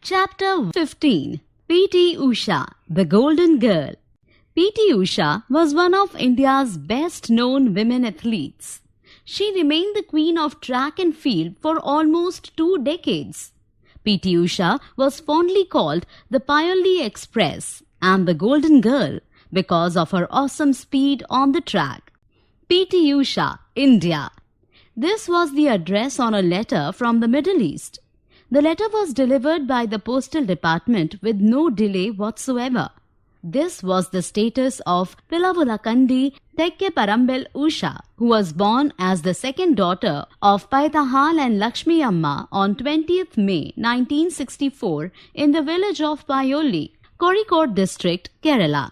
Chapter 15. P.T. Usha, the Golden Girl. P.T. Usha was one of India's best-known women athletes. She remained the queen of track and field for almost 2 decades. P.T. Usha was fondly called the Pioli Express and the Golden Girl because of her awesome speed on the track. P.T. Usha, India. This was the address on a letter from the Middle East. The letter was delivered by the postal department with no delay whatsoever. This was the status of Pilavulakandi Tekkeparambel Usha, who was born as the second daughter of Paitahal and Lakshmi Amma on 20th May 1964 in the village of Payoli, Kozhikode district, Kerala.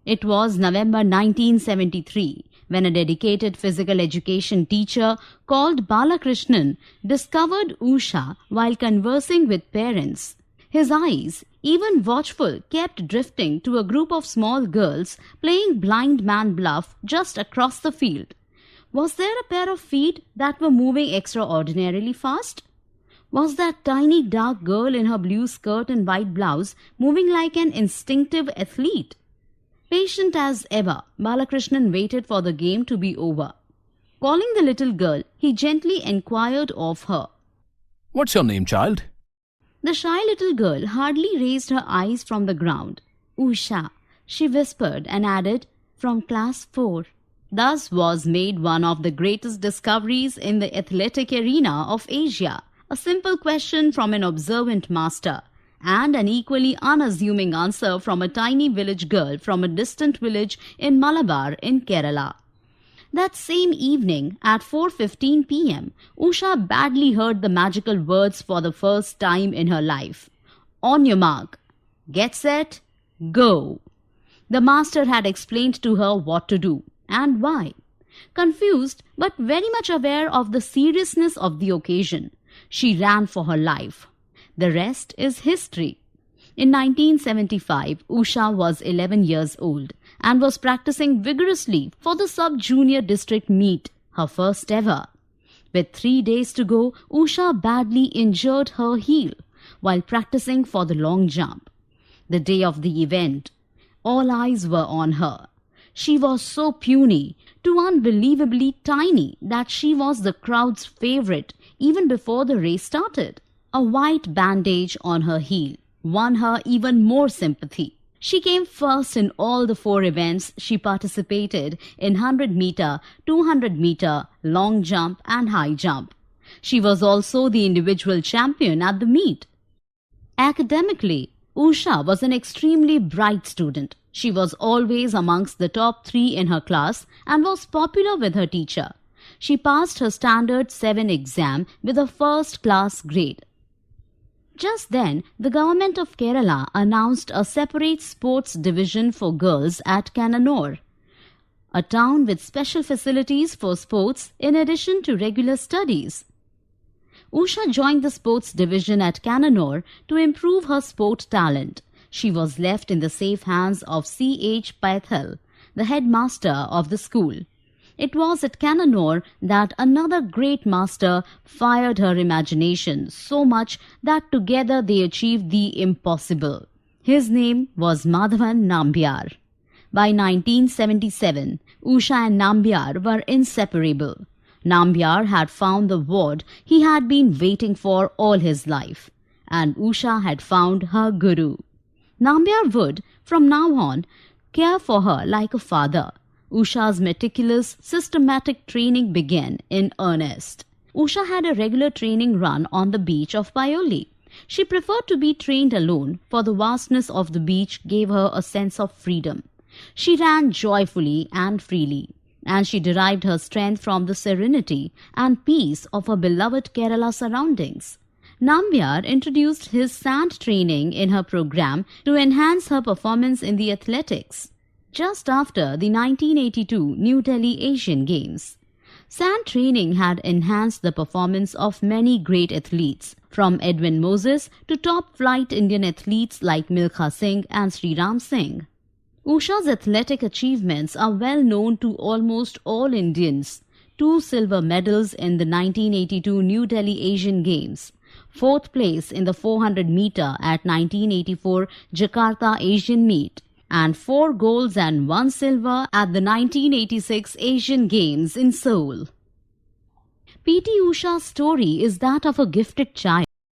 It was November 1973 when a dedicated physical education teacher called Balakrishnan discovered Usha while conversing with parents. His eyes, even watchful, kept drifting to a group of small girls playing blind man bluff just across the field. Was there a pair of feet that were moving extraordinarily fast? Was that tiny dark girl in her blue skirt and white blouse moving like an instinctive athlete? Patient as ever, Balakrishnan waited for the game to be over. Calling the little girl, he gently inquired of her. "What's your name, child?" The shy little girl hardly raised her eyes from the ground. "Usha," she whispered and added, "from class 4. Thus was made one of the greatest discoveries in the athletic arena of Asia. A simple question from an observant master, and an equally unassuming answer from a tiny village girl from a distant village in Malabar in Kerala. That same evening at 4:15 p.m., Usha badly heard the magical words for the first time in her life. "On your mark, get set, go." The master had explained to her what to do and why. Confused but very much aware of the seriousness of the occasion, she ran for her life. The rest is history. In 1975, Usha was 11 years old and was practicing vigorously for the sub-junior district meet, her first ever. With 3 days to go, Usha badly injured her heel while practicing for the long jump. The day of the event, all eyes were on her. She was so puny, too unbelievably tiny, that she was the crowd's favorite even before the race started. A white bandage on her heel won her even more sympathy. She came first in all the 4 events she participated in: 100-meter, 200-meter, long jump and high jump. She was also the individual champion at the meet. Academically, Usha was an extremely bright student. She was always amongst the top 3 in her class and was popular with her teacher. She passed her Standard 7 exam with a first-class grade. Just then, the government of Kerala announced a separate sports division for girls at Kannur, a town with special facilities for sports in addition to regular studies. Usha joined the sports division at Kannur to improve her sport talent. She was left in the safe hands of C.H. Paithal, the headmaster of the school. It was at Kannur that another great master fired her imagination so much that together they achieved the impossible. His name was Nambiar. By 1977, Usha and Nambiar were inseparable. Nambiar had found the ward he had been waiting for all his life, and Usha had found her guru. Nambiar would, from now on, care for her like a father. Usha's meticulous, systematic training began in earnest. Usha had a regular training run on the beach of Payoli. She preferred to be trained alone, for the vastness of the beach gave her a sense of freedom. She ran joyfully and freely, and she derived her strength from the serenity and peace of her beloved Kerala surroundings. Nambiar introduced his sand training in her program to enhance her performance in the athletics. Just after the 1982 New Delhi Asian Games, sand training had enhanced the performance of many great athletes, from Edwin Moses to top-flight Indian athletes like Milkha Singh and Sriram Singh. Usha's athletic achievements are well known to almost all Indians. 2 silver medals in the 1982 New Delhi Asian Games, 4th place in the 400 meter at 1984 Jakarta Asian Meet, and 4 golds and 1 silver at the 1986 Asian Games in Seoul. P.T. Usha's story is that of a gifted child